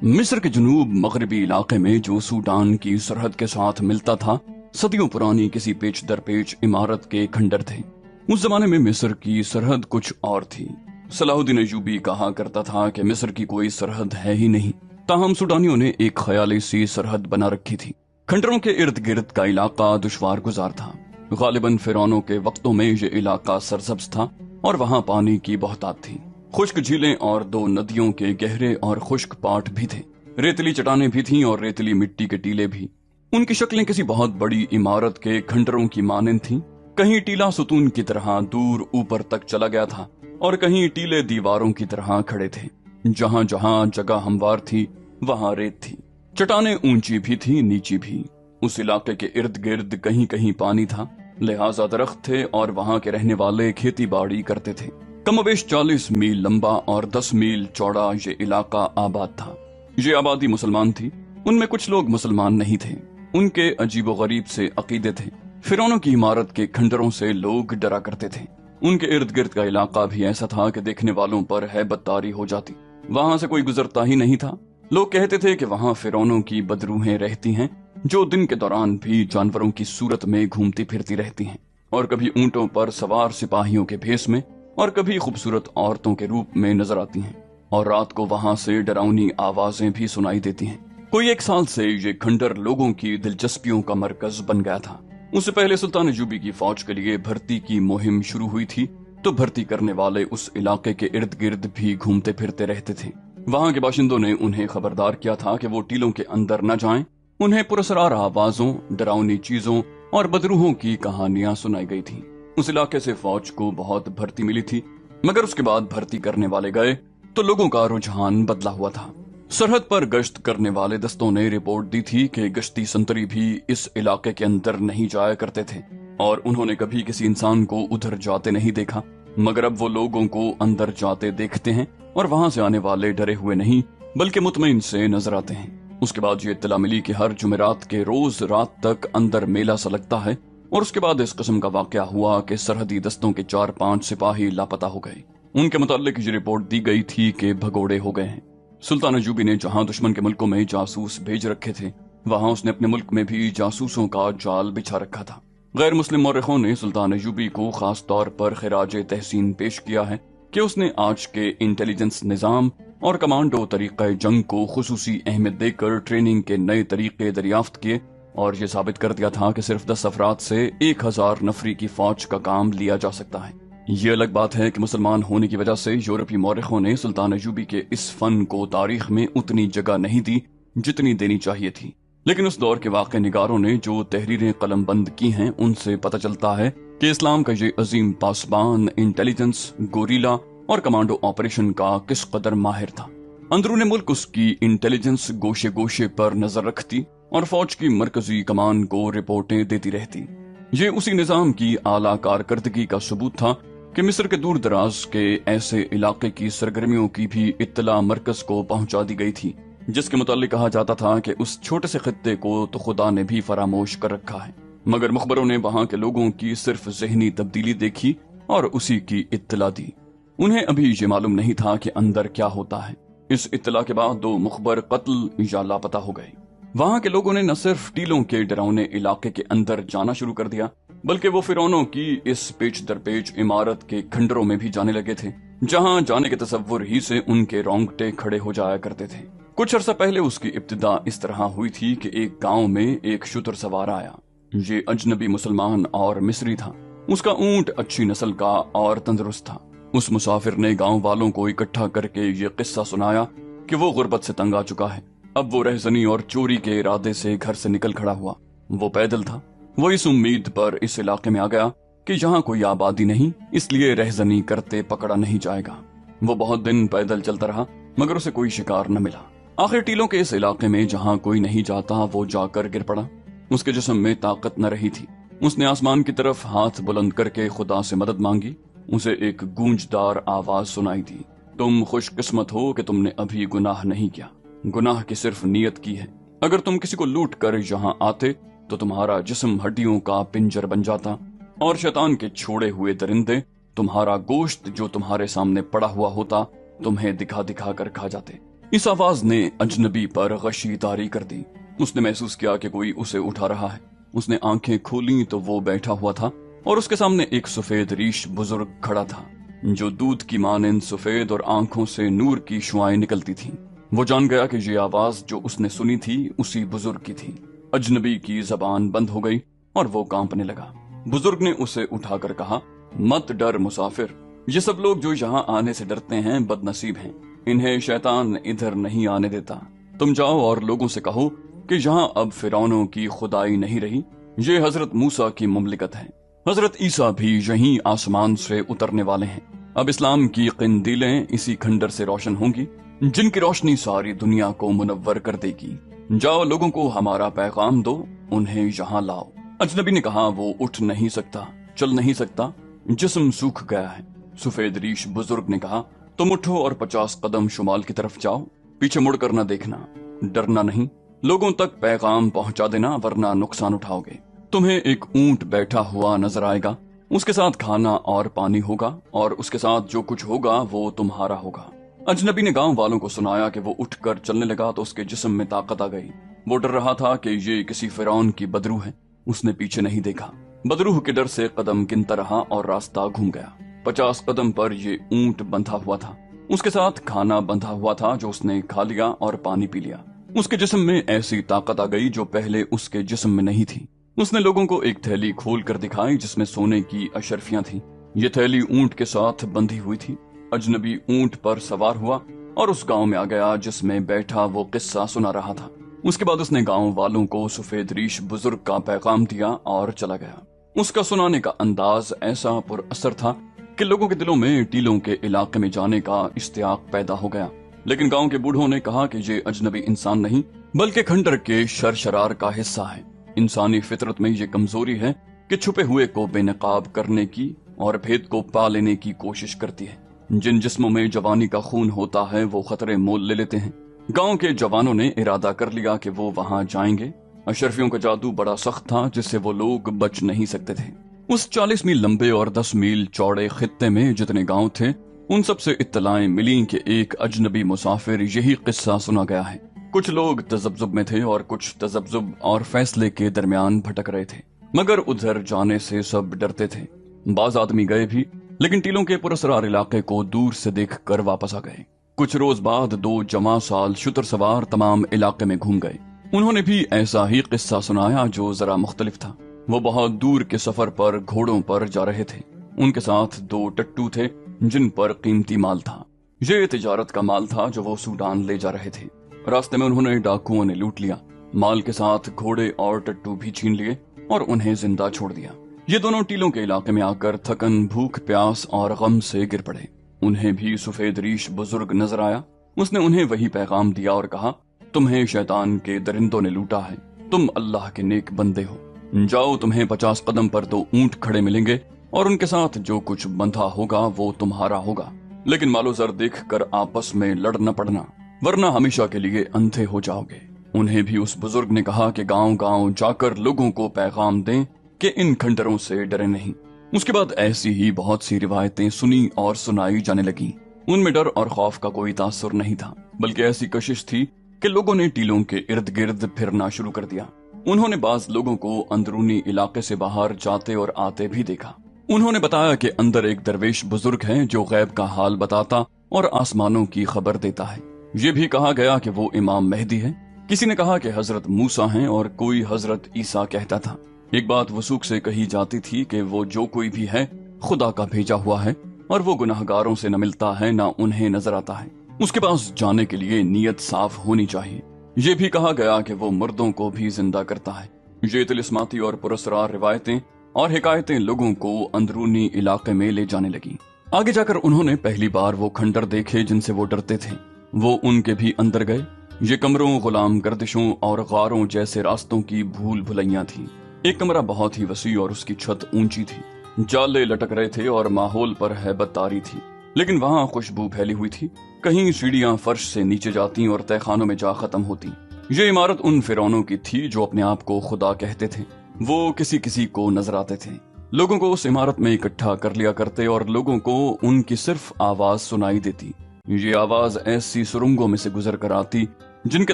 मिस्र के जनूब मगरबी इलाके में जो सूडान की सरहद के साथ मिलता था, सदियों पुरानी किसी पेच दर पेच इमारत के खंडर थे। उस जमाने में मिस्र की सरहद कुछ और थी। सलाहुद्दीन अय्यूबी कहा करता था कि मिस्र की कोई सरहद है ही नहीं, ताहम सूडानियों ने एक ख्याली सी सरहद बना रखी थी। खंडरों के इर्द गिर्द का इलाका दुश्वार गुजार था। गालिबन फिरौनों के वक्तों में ये इलाका सरसब्ज था और वहाँ पानी की बहुतायत थी। खुश्क झीलें और 2 नदियों के गहरे और खुश्क पाट भी थे। रेतली चट्टानें भी थीं और रेतली मिट्टी के टीले भी। उनकी शक्लें किसी बहुत बड़ी इमारत के खंडरों की मानंद थीं। कहीं टीला सुतून की तरह दूर ऊपर तक चला गया था और कहीं टीले दीवारों की तरह खड़े थे। जहां जहां जगह हमवार थी वहां रेत थी। चट्टानें ऊंची भी थी, नीची भी। उस इलाके के इर्द गिर्द कहीं कहीं पानी था, लिहाजा दरख्त थे और वहां के रहने वाले खेती बाड़ी करते थे। कमोबेश 40 मील लंबा और 10 मील चौड़ा ये इलाका आबाद था। ये आबादी मुसलमान थी। उनमें कुछ लोग मुसलमान नहीं थे। उनके अजीबो गरीब से अकीदे थे। फिरौनों की इमारत के खंडरों से लोग डरा करते थे। उनके इर्द गिर्द का इलाका भी ऐसा था कि देखने वालों पर हैबत तारी हो जाती। वहां से कोई गुजरता ही नहीं था। लोग कहते थे कि वहां फिरौनों की बदरूहें रहती हैं, जो दिन के दौरान भी जानवरों की सूरत में घूमती फिरती रहती हैं, और कभी ऊंटों पर सवार सिपाहियों के भेष में और कभी खूबसूरत औरतों के रूप में नजर आती हैं, और रात को वहां से डरावनी आवाजें भी सुनाई देती हैं। कोई 1 साल से ये खंडर लोगों की दिलचस्पियों का मरकज बन गया था। उससे पहले सुल्तान अय्यूबी की फौज के लिए भर्ती की मुहिम शुरू हुई थी, तो भर्ती करने वाले उस इलाके के इर्द गिर्द भी घूमते फिरते रहते थे। वहां के बाशिंदों ने उन्हें खबरदार किया था कि वो टीलों के अंदर न जाएं। उन्हें पुरस्कार आवाजों, डरावनी चीजों और बदरूहों की कहानियां सुनाई गई थी। उस इलाके से फौज को बहुत भर्ती मिली थी, मगर उसके बाद भर्ती करने वाले गए तो लोगों का रुझान बदला हुआ था। सरहद पर गश्त करने वाले दस्तों ने रिपोर्ट दी थी कि गश्ती संतरी भी इस इलाके के अंदर नहीं जाया करते थे और उन्होंने कभी किसी इंसान को उधर जाते नहीं देखा। मगर अब वो लोगों को अंदर जाते देखते हैं और वहां से आने वाले डरे हुए नहीं बल्कि मुतमईन से नजर आते हैं। उसके बाद ये इत्तला मिली कि हर जुमेरात के रोज रात तक अंदर मेला सा लगता है, और उसके बाद इस किस्म का वाकया हुआ कि सरहदी दस्तों के 4-5 सिपाही लापता हो गए। उनके मुताल्लिक ये रिपोर्ट दी गई थी कि भगोड़े हो गए हैं। सुल्तान अय्यूबी ने जहां दुश्मन के मुल्कों में जासूस भेज रखे थे, वहां उसने अपने मुल्क में भी जासूसों का जाल बिछा रखा था। गैर मुस्लिम मौरखों ने सुल्तान अय्यूबी को खास तौर पर खिराजे तहसीन पेश किया है कि उसने आज के इंटेलिजेंस निजाम और कमांडो तरीक़े जंग को खुसूसी अहमियत देकर ट्रेनिंग के नए तरीके दरियाफ्त किए और ये साबित कर दिया था कि सिर्फ 10 अफराद से 1000 नफरी की फौज का काम लिया जा सकता है। ये अलग बात है कि मुसलमान होने की वजह से यूरोपीय मौरखों ने सुल्तान अय्यूबी के इस फन को तारीख में उतनी जगह नहीं दी जितनी देनी चाहिए थी। लेकिन उस दौर के वाक़े निगारों ने जो तहरीरें कलमबंद की हैं, उनसे पता चलता है कि इस्लाम का ये अजीम पासबान इंटेलिजेंस, गोरीला और कमांडो ऑपरेशन का किस कदर माहिर था। अंदरूनी मुल्क उसकी इंटेलिजेंस गोशे गोशे पर नजर रखती और फौज की मरकजी कमान को रिपोर्टें देती रहती। ये उसी निजाम की आला कारकर्दगी का सबूत था कि मिस्र के दूर दराज के ऐसे इलाके की सरगर्मियों की भी इत्तला मरकज को पहुंचा दी गई थी, जिसके मुताल्लिक कहा जाता था कि उस छोटे से खित्ते को तो खुदा ने भी फरामोश कर रखा है। मगर मुखबरों ने वहां के लोगों की सिर्फ ज़हनी तब्दीली देखी और उसी की इत्तला दी। उन्हें अभी ये मालूम नहीं था कि अंदर क्या होता है। इस इत्तला के बाद 2 मुखबर कत्ल या लापता हो गए। वहां के लोगों ने न सिर्फ टीलों के डरावने इलाके के अंदर जाना शुरू कर दिया, बल्कि वो फिरौनों की इस पेच दर पेच इमारत के खंडरों में भी जाने लगे थे, जहां जाने के तसव्वुर ही से उनके रोंगटे खड़े हो जाया करते थे। कुछ अर्सा पहले उसकी इब्तिदा इस तरह हुई थी कि एक गांव में एक शुतर सवार आया। ये अजनबी मुसलमान और मिस्री था। उसका ऊंट अच्छी नस्ल का और तंदुरुस्त था। उस मुसाफिर ने गांव वालों को इकट्ठा करके ये किस्सा सुनाया कि वो गुर्बत से तंग आ चुका है। अब वो रहजनी और चोरी के इरादे से घर से निकल खड़ा हुआ। वो पैदल था। वो इस उम्मीद पर इस इलाके में आ गया कि यहाँ कोई आबादी नहीं, इसलिए रहजनी करते पकड़ा नहीं जाएगा। वो बहुत दिन पैदल चलता रहा, मगर उसे कोई शिकार न मिला। आखिर टीलों के इस इलाके में जहाँ कोई नहीं जाता, वो जाकर गिर पड़ा। उसके जिस्म में ताकत न रही थी। उसने आसमान की तरफ हाथ बुलंद करके खुदा से मदद मांगी। उसे एक गूंजदार आवाज सुनाई दी, तुम खुशकिस्मत हो कि तुमने अभी गुनाह नहीं किया। गुनाह की सिर्फ नीयत की है। अगर तुम किसी को लूट कर यहाँ आते तो तुम्हारा जिस्म हड्डियों का पिंजर बन जाता और शैतान के छोड़े हुए दरिंदे तुम्हारा गोश्त जो तुम्हारे सामने पड़ा हुआ होता तुम्हें दिखा दिखा कर खा जाते। इस आवाज ने अजनबी पर गशी तारी कर दी। उसने महसूस किया कि कोई उसे उठा रहा है। उसने आंखें खोली तो वो बैठा हुआ था और उसके सामने एक सफेद रीश बुजुर्ग खड़ा था, जो दूध की मानंद सफेद और आंखों से नूर की शुआएं निकलती थीं। वो जान गया कि ये आवाज जो उसने सुनी थी उसी बुजुर्ग की थी। अजनबी की जबान बंद हो गई और वो कांपने लगा। बुजुर्ग ने उसे उठाकर कहा, मत डर मुसाफिर, ये सब लोग जो यहाँ आने से डरते हैं बदनसीब हैं। इन्हें शैतान इधर नहीं आने देता। तुम जाओ और लोगों से कहो कि यहाँ अब फिरौनों की खुदाई नहीं रही, ये हजरत मूसा की मुमलिकत है। हजरत ईसा भी यहीं आसमान से उतरने वाले हैं। अब इस्लाम की किंदीलें इसी खंडर से रोशन होंगी, जिनकी रोशनी सारी दुनिया को मुनव्वर कर देगी। जाओ, लोगों को हमारा पैगाम दो, उन्हें यहाँ लाओ। अजनबी ने कहा, वो उठ नहीं सकता, चल नहीं सकता, जिस्म सूख गया है। सफेद रीश बुजुर्ग ने कहा, तुम उठो और 50 कदम शुमाल की तरफ जाओ, पीछे मुड़कर न देखना, डरना नहीं, लोगों तक पैगाम पहुंचा देना, वरना नुकसान उठाओगे। तुम्हें एक ऊंट बैठा हुआ नजर आएगा, उसके साथ खाना और पानी होगा, और उसके साथ जो कुछ होगा वो तुम्हारा होगा। अजनबी ने गांव वालों को सुनाया कि वो उठकर चलने लगा तो उसके जिस्म में ताकत आ गई। वो डर रहा था कि ये किसी फिरौन की बदरूह है। उसने पीछे नहीं देखा, बदरूह के डर से कदम गिनता रहा और रास्ता घूम गया। 50 कदम पर ये ऊंट बंधा हुआ था, उसके साथ खाना बंधा हुआ था जो उसने खा लिया और पानी पी लिया। उसके जिस्म में ऐसी ताकत आ गई जो पहले उसके जिस्म में नहीं थी। उसने लोगों को एक थैली खोल कर दिखाई जिसमें सोने की अशरफियां थी। ये थैली ऊंट के साथ बंधी हुई थी। अजनबी ऊंट पर सवार हुआ और उस गांव में आ गया जिसमें बैठा वो किस्सा सुना रहा था। उसके बाद उसने गांव वालों को सफेद रीश बुजुर्ग का पैगाम दिया और चला गया। उसका सुनाने का अंदाज ऐसा पुरअसर था कि लोगों के दिलों में टीलों के इलाके में जाने का इश्तियाक पैदा हो गया। लेकिन गांव के बूढ़ों ने कहा कि ये अजनबी इंसान नहीं बल्कि खंडर के शरशरार का हिस्सा है। इंसानी फितरत में ये कमजोरी है कि छुपे हुए को बेनकाब करने की और भेद को पा लेने की कोशिश करती है। जिन जिस्मों में जवानी का खून होता है वो खतरे मोल ले लेते हैं। गांव के जवानों ने इरादा कर लिया कि वो वहां जाएंगे। अशरफियों का जादू बड़ा सख्त था जिससे वो लोग बच नहीं सकते थे। उस 40 मील लंबे और 10 मील चौड़े खित्ते में जितने गांव थे उन सब से इत्तलाएं मिली कि एक अजनबी मुसाफिर यही किस्सा सुना गया है। कुछ लोग तजब्जुब में थे और कुछ तजब्जुब और फैसले के दरमियान भटक रहे थे, मगर उधर जाने से सब डरते थे। बाज आदमी गए भी, लेकिन टीलों के पुरसरार इलाके को दूर से देख कर वापस आ गए। कुछ रोज बाद 2 जमा साल शुतर सवार तमाम इलाके में घूम गए। उन्होंने भी ऐसा ही किस्सा सुनाया जो जरा मुख्तलिफ था। वो बहुत दूर के सफर पर घोड़ों पर जा रहे थे। उनके साथ 2 टट्टू थे जिन पर कीमती माल था। ये तिजारत का माल था जो वो सूडान ले जा रहे थे। रास्ते में उन्होंने डाकुओं ने लूट लिया। माल के साथ घोड़े और टट्टू भी छीन लिए और उन्हें जिंदा छोड़ दिया। ये दोनों टीलों के इलाके में आकर थकन, भूख, प्यास और गम से गिर पड़े। उन्हें भी सफेद रीश बुजुर्ग नजर आया। उसने उन्हें वही पैगाम दिया और कहा, तुम्हें शैतान के दरिंदों ने लूटा है, तुम अल्लाह के नेक बंदे हो। जाओ, तुम्हें 50 कदम पर 2 ऊंट खड़े मिलेंगे और उनके साथ जो कुछ बंधा होगा वो तुम्हारा होगा। लेकिन मालो जर देख कर आपस में लड़ न पड़ना, वरना हमेशा के लिए अंधे हो जाओगे। उन्हें भी उस बुजुर्ग ने कहा कि गांव गांव जाकर लोगों को पैगाम दें कि इन खंडरों से डरे नहीं। उसके बाद ऐसी ही बहुत सी रिवायतें सुनी और सुनाई जाने लगी। उनमें डर और खौफ का कोई तासुर नहीं था, बल्कि ऐसी कशिश थी कि लोगों ने टीलों के इर्द गिर्द फिरना शुरू कर दिया। उन्होंने बाज लोगों को अंदरूनी इलाके से बाहर जाते और आते भी देखा। उन्होंने बताया कि अंदर एक दरवेश बुजुर्ग है जो गैब का हाल बताता और आसमानों की खबर देता है। ये भी कहा गया कि वो इमाम मेहदी है। किसी ने कहा कि हजरत मूसा हैं और कोई हजरत ईसा कहता था। एक बात वसूख से कही जाती थी कि वो जो कोई भी है खुदा का भेजा हुआ है और वो गुनाहगारों से न मिलता है न उन्हें नजर आता है। उसके पास जाने के लिए नीयत साफ होनी चाहिए। ये भी कहा गया कि वो मुर्दों को भी जिंदा करता है। ये तिलिस्माती और पुरस्कार रिवायतें और हिकायतें लोगों को अंदरूनी इलाके में ले जाने लगी। आगे जाकर उन्होंने पहली बार वो खंडर देखे जिनसे वो डरते थे। वो उनके भी अंदर गए। ये कमरों, गुलाम गर्दिशों और गारों जैसे रास्तों की भूल भुलैया थी। एक कमरा बहुत ही वसी और उसकी छत ऊंची थी। जाले लटक रहे थे और माहौल पर हैबत तारी थी, लेकिन वहां खुशबू फैली हुई थी। कहीं सीढ़ियां फर्श से नीचे जाती और तहखानों में जा खत्म होती। ये इमारत उन फिरौनों की थी जो अपने आप को खुदा कहते थे। वो किसी किसी को नजर आते थे। लोगों को उस इमारत में इकट्ठा कर लिया करते और लोगों को उनकी सिर्फ आवाज सुनाई देती। ये आवाज ऐसी सुरंगों में से गुजर कर आती जिनके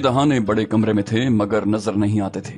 दहाने बड़े कमरे में थे मगर नजर नहीं आते थे।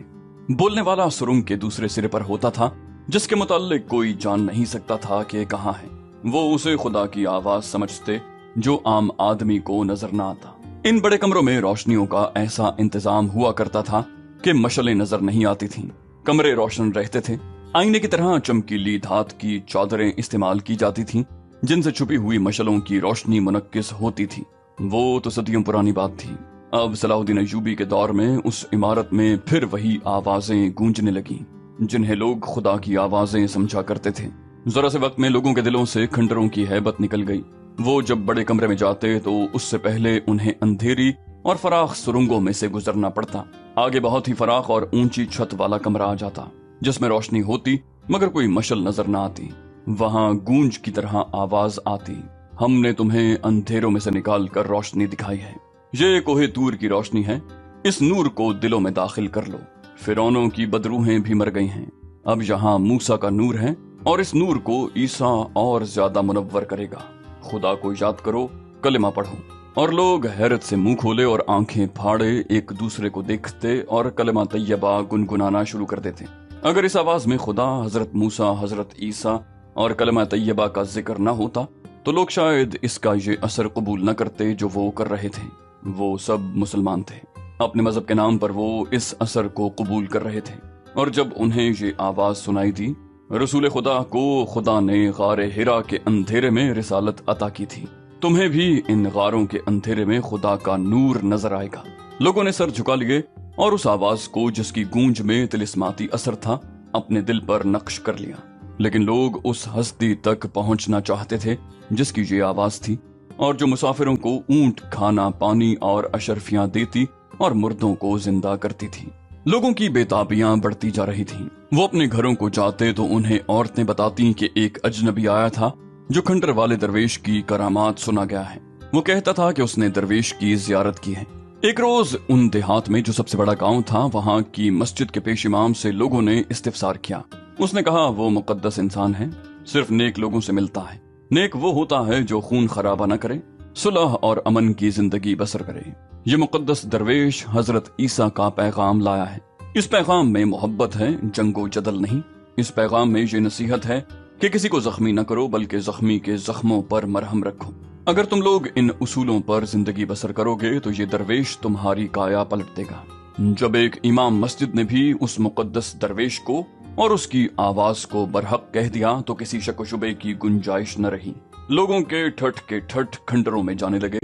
बोलने वाला सुरंग के दूसरे सिरे पर होता था, जिसके मुताल्लिक कोई जान नहीं सकता था कि कहाँ है। वो उसे खुदा की आवाज समझते जो आम आदमी को नजर न आता। इन बड़े कमरों में रोशनियों का ऐसा इंतजाम हुआ करता था कि मशलें नजर नहीं आती थीं। कमरे रोशन रहते थे। आईने की तरह चमकीली धात की चादरें इस्तेमाल की जाती थीं, जिनसे छुपी हुई मशलों की रोशनी मुनक्किस होती थी। वो तो सदियों पुरानी बात थी। अब सलाहुद्दीन अय्यूबी के दौर में उस इमारत में फिर वही आवाजें गूंजने लगी जिन्हें लोग खुदा की आवाजें समझा करते थे। जरा से वक्त में लोगों के दिलों से खंडरों की हैबत निकल गई। वो जब बड़े कमरे में जाते तो उससे पहले उन्हें अंधेरी और फराख सुरंगों में से गुजरना पड़ता। आगे बहुत ही फराख और ऊंची छत वाला कमरा आ जाता जिसमें रोशनी होती मगर कोई मशल नजर न आती। वहां गूंज की तरह आवाज आती, हमने तुम्हें अंधेरों में से निकाल कर रोशनी दिखाई है। ये कोहे तूर की रोशनी है, इस नूर को दिलों में दाखिल कर लो। फिरौनों की बदरूहें भी मर गई हैं, अब यहाँ मूसा का नूर है और इस नूर को ईसा और ज्यादा मुनव्वर करेगा। खुदा को याद करो, कलिमा पढ़ो। और लोग हैरत से मुंह खोले और आंखें फाड़े एक दूसरे को देखते और कलिमा तैयबा गुनगुनाना शुरू कर देते। अगर इस आवाज में खुदा, हजरत मूसा, हजरत ईसा और कलिमा तैयबा का जिक्र न होता तो लोग शायद इसका ये असर कबूल न करते जो वो कर रहे थे। वो सब मुसलमान थे, अपने मजहब के नाम पर वो इस असर को कबूल कर रहे थे। और जब उन्हें ये आवाज सुनाई दी, रसूल खुदा को खुदा ने गारे हिरा के अंधेरे में रिसालत अता की थी। तुम्हें भी इन गारों के अंधेरे में खुदा का नूर नजर आएगा। लोगों ने सर झुका लिए और उस आवाज को, जिसकी गूंज में तिलिस्माती असर था, अपने दिल पर नक्श कर लिया। लेकिन लोग उस हस्ती तक पहुंचना चाहते थे जिसकी ये आवाज थी और जो मुसाफिरों को ऊंट, खाना, पानी और अशरफियां देती और मुर्दों को जिंदा करती थी। लोगों की बेताबियां बढ़ती जा रही थीं। वो अपने घरों को जाते तो उन्हें औरतें बताती कि एक अजनबी आया था जो खंडर वाले दरवेश की करामात सुना गया है। वो कहता था कि उसने दरवेश की जियारत की है। एक रोज उन देहात में जो सबसे बड़ा गांव था, वहां की मस्जिद के पेश इमाम से लोगों ने इस्तिफसार किया। उसने कहा वो मुकद्दस इंसान है, सिर्फ नेक लोगों से मिलता है। नेक वो होता है जो खून खराबा न करे, सुलह और अमन की जिंदगी बसर करे। ये मुकद्दस दरवेश हजरत ईसा का पैगाम लाया है। इस पैगाम में मोहब्बत है, जंगो जदल नहीं। इस पैगाम में ये नसीहत है कि किसी को जख्मी न करो बल्कि जख्मी के जख्मों पर मरहम रखो। अगर तुम लोग इन उसूलों पर जिंदगी बसर करोगे तो ये दरवेश तुम्हारी काया पलट देगा। जब एक इमाम मस्जिद ने भी उस मुकद्दस दरवेश को और उसकी आवाज को बरहक कह दिया तो किसी शक शुबे की गुंजाइश न रही। लोगों के ठठ खंडरों में जाने लगे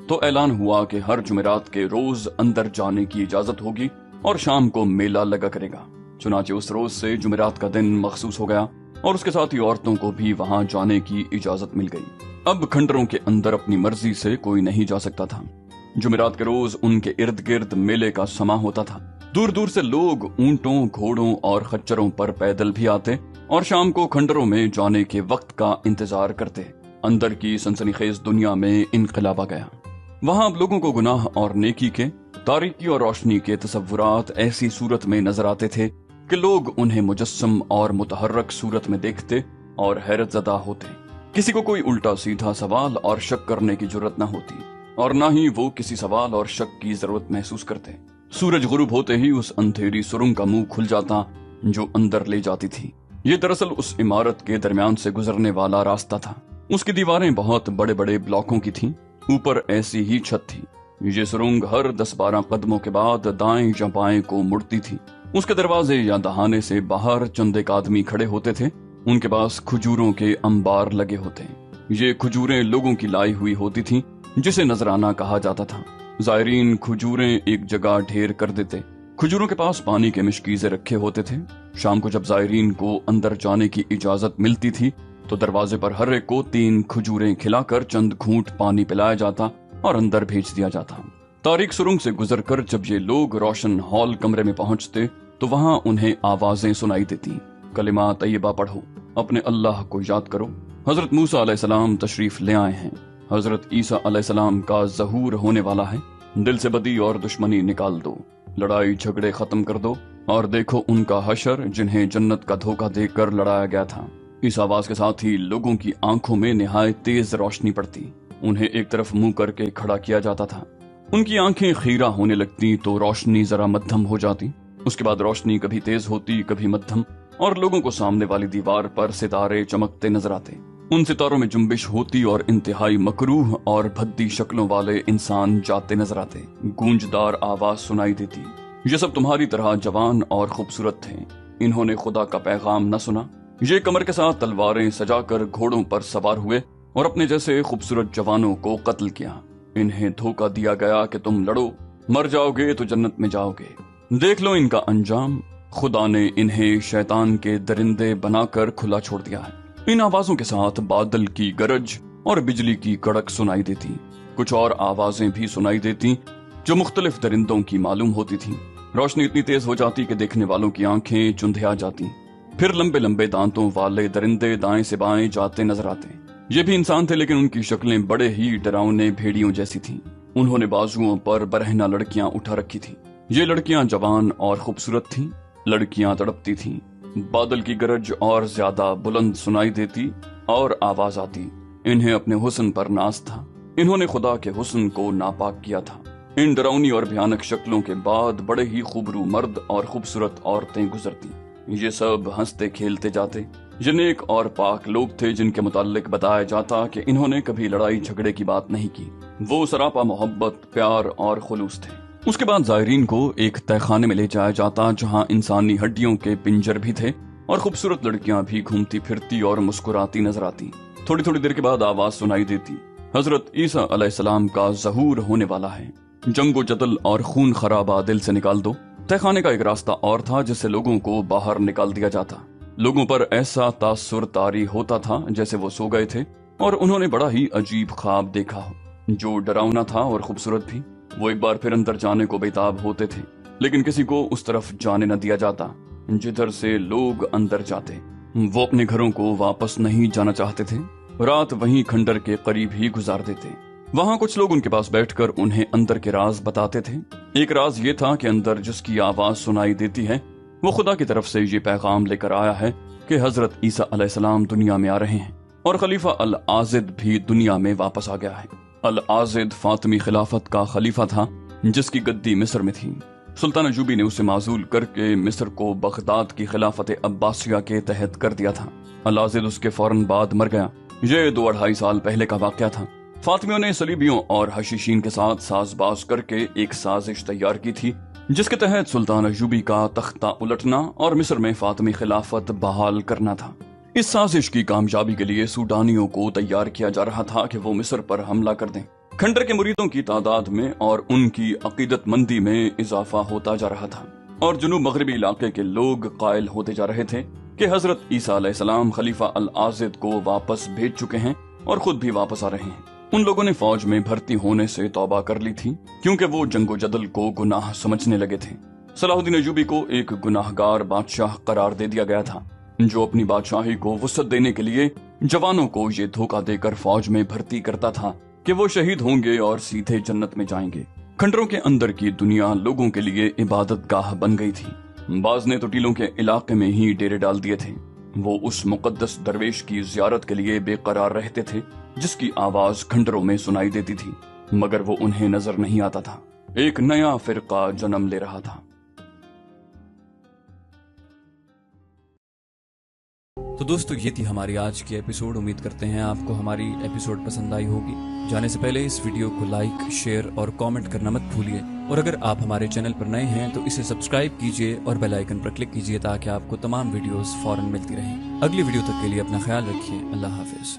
तो ऐलान हुआ कि हर जुमेरात के रोज अंदर जाने की इजाजत होगी और शाम को मेला लगा करेगा। चुनाचे उस रोज से जुमेरात का दिन मखसूस हो गया और उसके साथ ही औरतों को भी वहां जाने की इजाजत मिल गई। अब खंडरों के अंदर अपनी मर्जी से कोई नहीं जा सकता था। जुमेरात के रोज उनके इर्द गिर्द मेले का समा होता था। दूर दूर से लोग ऊंटों, घोड़ों और खच्चरों पर पैदल भी आते और शाम को खंडरों में जाने के वक्त का इंतजार करते। अंदर की सनसनीखेज दुनिया में इनकलाब आ गया। वहां अब लोगों को गुनाह और नेकी के, तारीकी और रोशनी के तसव्वुरात ऐसी सूरत में नजर आते थे कि लोग उन्हें मुजस्सम और मुतहर्रक सूरत में देखते और हैरत ज़दा होते। किसी को कोई उल्टा सीधा सवाल और शक करने की जरूरत न होती और न ही वो किसी सवाल और शक की जरूरत महसूस करते। सूरज गुरूब होते ही उस अंधेरी सुरंग का मुंह खुल जाता जो अंदर ले जाती थी। ये दरअसल उस इमारत के दरमियान से गुजरने वाला रास्ता था। उसकी दीवारें बहुत बड़े बड़े ब्लॉकों की थीं। ऊपर ऐसी ही छत थी। ये सुरंग हर 10-12 कदमों के बाद दाएं या बाएं को मुड़ती थी। उसके दरवाजे या दहाने से बाहर चंद एक आदमी खड़े होते थे। उनके पास खजूरों के अंबार लगे होते। ये खजूरें लोगों की लाई हुई होती थीं, जिसे नजराना कहा जाता था। जायरीन खजूरें एक जगह ढेर कर देते। खजूरों के पास पानी के मिशकीज़े रखे होते थे। शाम को जब जायरीन को अंदर जाने की इजाजत मिलती थी तो दरवाजे पर हर एक को 3 खजूरें खिलाकर चंद घूंट पानी पिलाया जाता और अंदर भेज दिया जाता। तारीक सुरंग से गुजरकर जब ये लोग रोशन हॉल कमरे में पहुंचते तो वहां उन्हें आवाजें सुनाई देती। कलिमा तैयबा पढ़ो, अपने अल्लाह को याद करो। हजरत मूसा अलैहिस्सलाम तशरीफ ले आए हैं। हजरत ईसा अलैहिस्सलाम का ज़हूर होने वाला है। दिल से बदी और दुश्मनी निकाल दो, लड़ाई झगड़े खत्म कर दो और देखो उनका हशर जिन्हें जन्नत का धोखा देकर लड़ाया गया था। इस आवाज के साथ ही लोगों की आंखों में निहायत तेज रोशनी पड़ती। उन्हें एक तरफ मुंह करके खड़ा किया जाता था। उनकी आंखें खीरा होने लगती तो रोशनी जरा मध्यम हो जाती, उसके बाद रोशनी कभी तेज होती कभी मध्यम, और लोगों को सामने वाली दीवार पर सितारे चमकते नजर आते। उन सितारों में जुम्बिश होती और इंतहाई मकरूह और भद्दी शक्लों वाले इंसान जाते नजर आते। गूंजदार आवाज सुनाई देती, ये सब तुम्हारी तरह जवान और खूबसूरत थे, इन्होंने खुदा का पैगाम न सुना। ये कमर के साथ तलवारें सजाकर घोड़ों पर सवार हुए और अपने जैसे खूबसूरत जवानों को कत्ल किया। इन्हें धोखा दिया गया कि तुम लड़ो, मर जाओगे तो जन्नत में जाओगे, देख लो इनका अंजाम। खुदा ने इन्हें शैतान के दरिंदे बनाकर खुला छोड़ दिया है। इन आवाजों के साथ बादल की गरज और बिजली की कड़क सुनाई देती। कुछ और आवाजें भी सुनाई देती जो मुख्तलिफ दरिंदों की मालूम होती थी। रोशनी इतनी तेज हो जाती कि देखने वालों की आंखें चुंधिया जाती। फिर लंबे लंबे दांतों वाले दरिंदे दाएं से बाएं जाते नजर आते। ये भी इंसान थे, लेकिन उनकी शक्लें बड़े ही डरावने भेड़ियों जैसी थीं। उन्होंने बाजुओं पर बरहना लड़कियां उठा रखी थी। ये लड़कियां जवान और खूबसूरत थीं। लड़कियां तड़पती थीं। बादल की गरज और ज्यादा बुलंद सुनाई देती और आवाज आती। इन्हें अपने हुस्न पर नाज था। इन्होंने खुदा के हुस्न को नापाक किया था। इन डरावनी और भयानक शक्लों के बाद बड़े ही खूबरू मर्द और खूबसूरत औरतें गुजरती। ये सब हंसते खेलते जाते। ये नेक और पाक लोग थे जिनके मुताल्लिक बताया जाता कि इन्होंने कभी लड़ाई झगड़े की बात नहीं की। वो सरापा मोहब्बत, प्यार और खुलूस थे। उसके बाद जायरीन को एक तहखाने में ले जाया जाता जहां इंसानी हड्डियों के पिंजर भी थे और खूबसूरत लड़कियां भी घूमती फिरती और मुस्कुराती नजर आती। थोड़ी थोड़ी देर के बाद आवाज सुनाई देती, हजरत ईसा अलैहिस्सलाम का ज़हूर होने वाला है, जंगो जदल और खून खराबा दिल से निकाल दो। तहखाने का एक रास्ता और था जिससे लोगों को बाहर निकाल दिया जाता। लोगों पर ऐसा तासुर तारी होता था जैसे वो सो गए थे और उन्होंने बड़ा ही अजीब ख्वाब देखा हो जो डरावना था और खूबसूरत भी। वो एक बार फिर अंदर जाने को बेताब होते थे, लेकिन किसी को उस तरफ जाने न दिया जाता जिधर से लोग अंदर जाते। वो अपने घरों को वापस नहीं जाना चाहते थे। रात वहीं खंडर के करीब ही गुजार देते। वहां कुछ लोग उनके पास बैठकर उन्हें अंदर के राज बताते थे। एक राज ये था कि अंदर जिसकी आवाज सुनाई देती है वो खुदा की तरफ से ये पैगाम लेकर आया है कि हजरत ईसा अलैहिस्सलाम दुनिया में आ रहे हैं और खलीफा अल आजिद भी दुनिया में वापस आ गया है। अल आजिद फातिमी खिलाफत का खलीफा था जिसकी गद्दी मिस्र में थी। सुल्तान अयूबी ने उसे माजूल करके मिस्र को बगदाद की खिलाफत अब्बासिया के तहत कर दिया था। अल आजिद उसके फौरन बाद मर गया। ये 2-2.5 साल पहले का वाकया था। फातिमियों ने सलीबियों और हशीशीन के साथ साजबाज करके एक साजिश तैयार की थी जिसके तहत सुल्तान अयूबी का तख्ता उलटना और मिस्र में फातिमी खिलाफत बहाल करना था। इस साजिश की कामयाबी के लिए सूडानियों को तैयार किया जा रहा था कि वो मिस्र पर हमला कर दें। खंडर के मुरीदों की तादाद में और उनकी अकीदतमंदी में इजाफा होता जा रहा था और जुनूब मगरबी इलाके के लोग कायल होते जा रहे थे कि हजरत ईसा अलैहिस्सलाम खलीफा अल आजिद को वापस भेज चुके हैं और खुद भी वापस आ रहे हैं। उन लोगों ने फौज में भर्ती होने से तौबा कर ली थी क्योंकि वो जंगो जदल को गुनाह समझने लगे थे। सलाहुद्दीन अयूबी को एक गुनाहगार बादशाह करार दे दिया गया था जो अपनी बादशाही को वुसअत देने के लिए जवानों को ये धोखा देकर फौज में भर्ती करता था कि वो शहीद होंगे और सीधे जन्नत में जाएंगे। खंडरों के अंदर की दुनिया लोगों के लिए इबादत गाह बन गई थी। बाज ने तो टीलों के इलाके में ही डेरे डाल दिए थे। वो उस मुकद्दस दरवेश की जियारत के लिए बेकरार रहते थे जिसकी आवाज खंडरों में सुनाई देती थी, मगर वो उन्हें नजर नहीं आता था। एक नया फिरका जन्म ले रहा था। तो दोस्तों ये थी हमारी आज की एपिसोड। उम्मीद करते हैं आपको हमारी एपिसोड पसंद आई होगी। जाने से पहले इस वीडियो को लाइक, शेयर और कमेंट करना मत भूलिए। और अगर आप हमारे चैनल पर नए हैं तो इसे सब्सक्राइब कीजिए और बेल आइकन पर क्लिक कीजिए ताकि आपको तमाम वीडियोस फौरन मिलती रहें। अगली वीडियो तक के लिए अपना ख्याल रखिए। अल्लाह हाफिज।